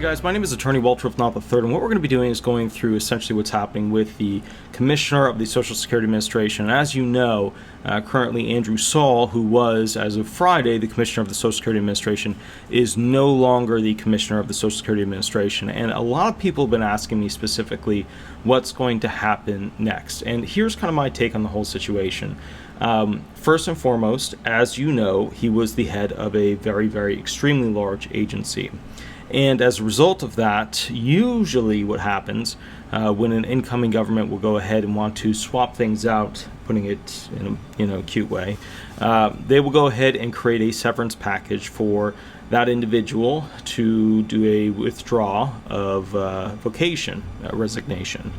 Hey guys, my name is Attorney Walter, if not the third, and what we're going to be doing is going through essentially what's happening with the Commissioner of the Social Security Administration. And as you know, currently Andrew Saul, who was, as of Friday, the Commissioner of the Social Security Administration, is no longer the Commissioner of the Social Security Administration. And a lot of people have been asking me specifically what's going to happen next. And here's kind of my take on the whole situation. First and foremost, as you know, he was the head of a very extremely large agency. And as a result of that, usually what happens when an incoming government will go ahead and want to swap things out, putting it in a cute way, they will go ahead and create a severance package for that individual to do a withdrawal of vocation, resignation.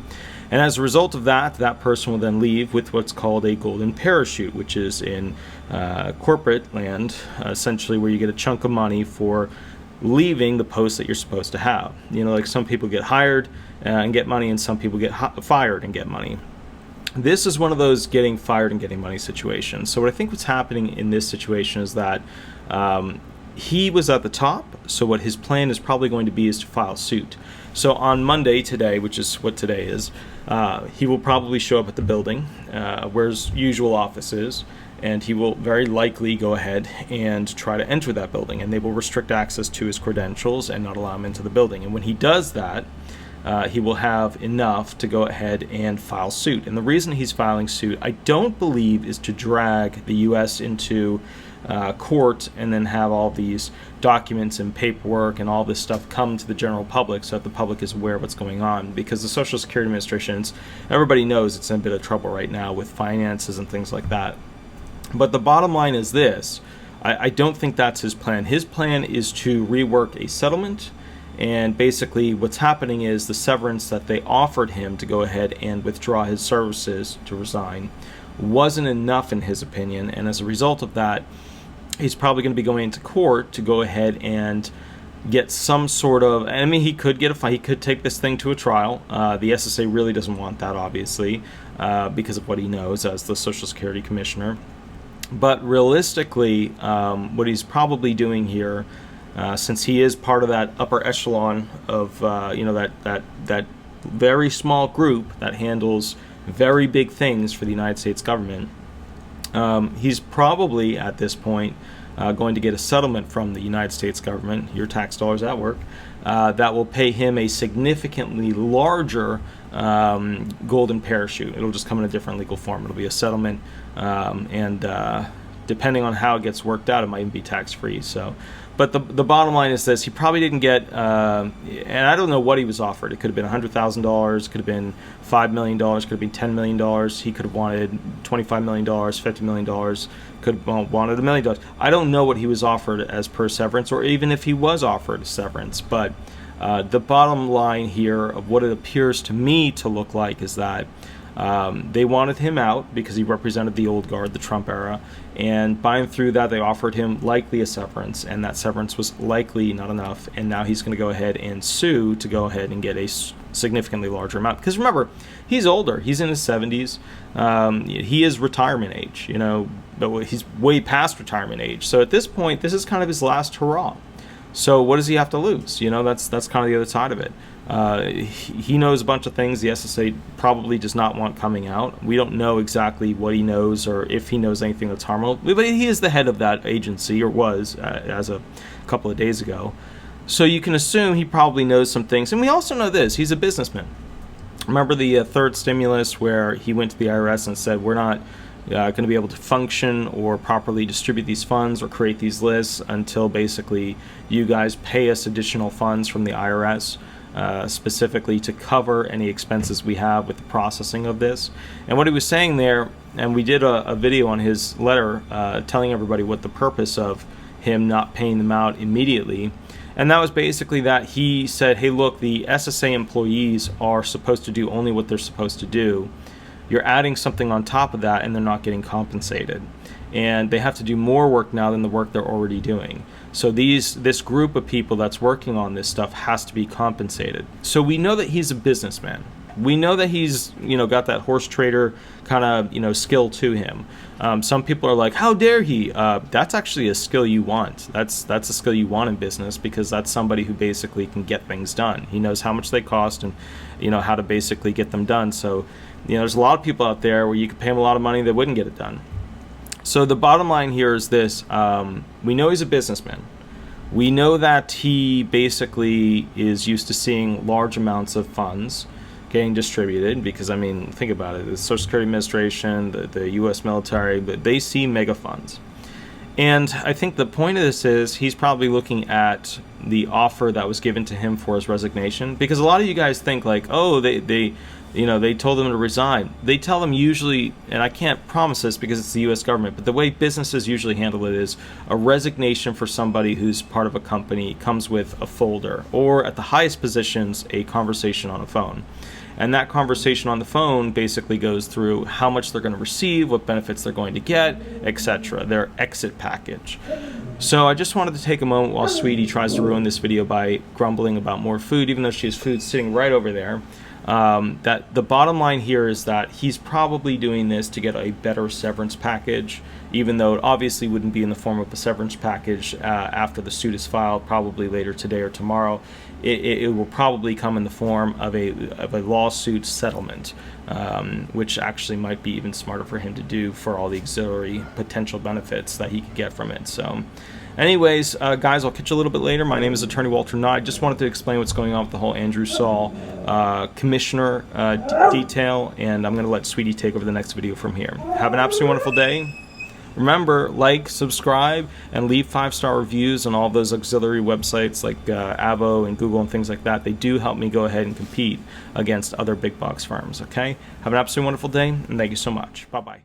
And as a result of that, that person will then leave with what's called a golden parachute, which is in corporate land, essentially where you get a chunk of money for leaving the post that you're supposed to have. You know, like some people get hired and get money, and some people get fired and get money. This is one of those getting fired and getting money situations. So what I think what's happening in this situation is that he was at the top, so what his plan is probably going to be is to file suit. So on Monday today, which is what today is, he will probably show up at the building where his usual office is, and he will very likely go ahead and try to enter that building, and they will restrict access to his credentials and not allow him into the building. And when he does that, he will have enough to go ahead and file suit. And the reason he's filing suit, I don't believe, is to drag the U.S. into court and then have all these documents and paperwork and all this stuff come to the general public so that the public is aware of what's going on, because the Social Security Administration, everybody knows it's in a bit of trouble right now with finances and things like that. But the bottom line is this: I don't think that's his plan. His plan is to rework a settlement, and basically what's happening is the severance that they offered him to go ahead and withdraw his services to resign wasn't enough in his opinion, and as a result of that, he's probably going to be going into court to go ahead and get some sort of, I mean, he could get a fine, he could take this thing to a trial. The SSA really doesn't want that, obviously, because of what he knows as the Social Security Commissioner. But realistically, what he's probably doing here, since he is part of that upper echelon of that very small group that handles very big things for the United States government, he's probably at this point going to get a settlement from the United States government, your tax dollars at work, that will pay him a significantly larger golden parachute. It'll just come in a different legal form. It'll be a settlement, and depending on how it gets worked out, it might even be tax-free. So, but the bottom line is this: he probably didn't get, and I don't know what he was offered. It could have been $100,000, could have been $5 million, could have been $10 million. He could have wanted $25 million, $50 million, could have wanted $1 million. I don't know what he was offered as per severance, or even if he was offered severance. But the bottom line here of what it appears to me to look like is that they wanted him out because he represented the old guard, the Trump era, and by and through that they offered him likely a severance, and that severance was likely not enough, and now he's going to go ahead and sue to go ahead and get a significantly larger amount. Because remember, he's older, he's in his 70s, he is retirement age, but he's way past retirement age. So at this point, this is kind of his last hurrah. So what does he have to lose? That's kind of the other side of it. He knows a bunch of things the SSA probably does not want coming out. We don't know exactly what he knows or if he knows anything that's harmful, but he is the head of that agency, or was as a couple of days ago. So you can assume he probably knows some things. And we also know this: he's a businessman. Remember the third stimulus where he went to the IRS and said, we're not going to be able to function or properly distribute these funds or create these lists until basically you guys pay us additional funds from the IRS, specifically to cover any expenses we have with the processing of this. And what he was saying there, and we did a video on his letter telling everybody what the purpose of him not paying them out immediately, and that was basically that he said, hey look, the SSA employees are supposed to do only what they're supposed to do. You're adding something on top of that and they're not getting compensated, and they have to do more work now than the work they're already doing. So this group of people that's working on this stuff has to be compensated. So we know that he's a businessman. We know that he's, got that horse trader kind of, skill to him. Some people are like, how dare he? That's actually a skill you want. That's a skill you want in business, because that's somebody who basically can get things done. He knows how much they cost and, how to basically get them done. So, there's a lot of people out there where you could pay them a lot of money that wouldn't get it done. So the bottom line here is this. We know he's a businessman. We know that he basically is used to seeing large amounts of funds getting distributed, because, I mean, think about it. The Social Security Administration, the U.S. military, they see mega funds. And I think the point of this is he's probably looking at the offer that was given to him for his resignation, because a lot of you guys think like, oh, they told him to resign. They tell them usually, and I can't promise this because it's the U.S. government, but the way businesses usually handle it is a resignation for somebody who's part of a company comes with a folder, or at the highest positions, a conversation on a phone. And that conversation on the phone basically goes through how much they're going to receive, what benefits they're going to get, etc., their exit package. So I just wanted to take a moment while Sweetie tries to ruin this video by grumbling about more food, even though she has food sitting right over there. That the bottom line here is that he's probably doing this to get a better severance package, even though it obviously wouldn't be in the form of a severance package after the suit is filed, probably later today or tomorrow. It will probably come in the form of a lawsuit settlement, which actually might be even smarter for him to do for all the auxiliary potential benefits that he could get from it. So anyways, guys, I'll catch you a little bit later. My name is Attorney Walter Knott. I just wanted to explain what's going on with the whole Andrew Saul commissioner detail, and I'm going to let Sweetie take over the next video from here. Have an absolutely wonderful day. Remember, like, subscribe, and leave 5-star reviews on all those auxiliary websites like Avo and Google and things like that. They do help me go ahead and compete against other big box firms, okay? Have an absolutely wonderful day, and thank you so much. Bye-bye.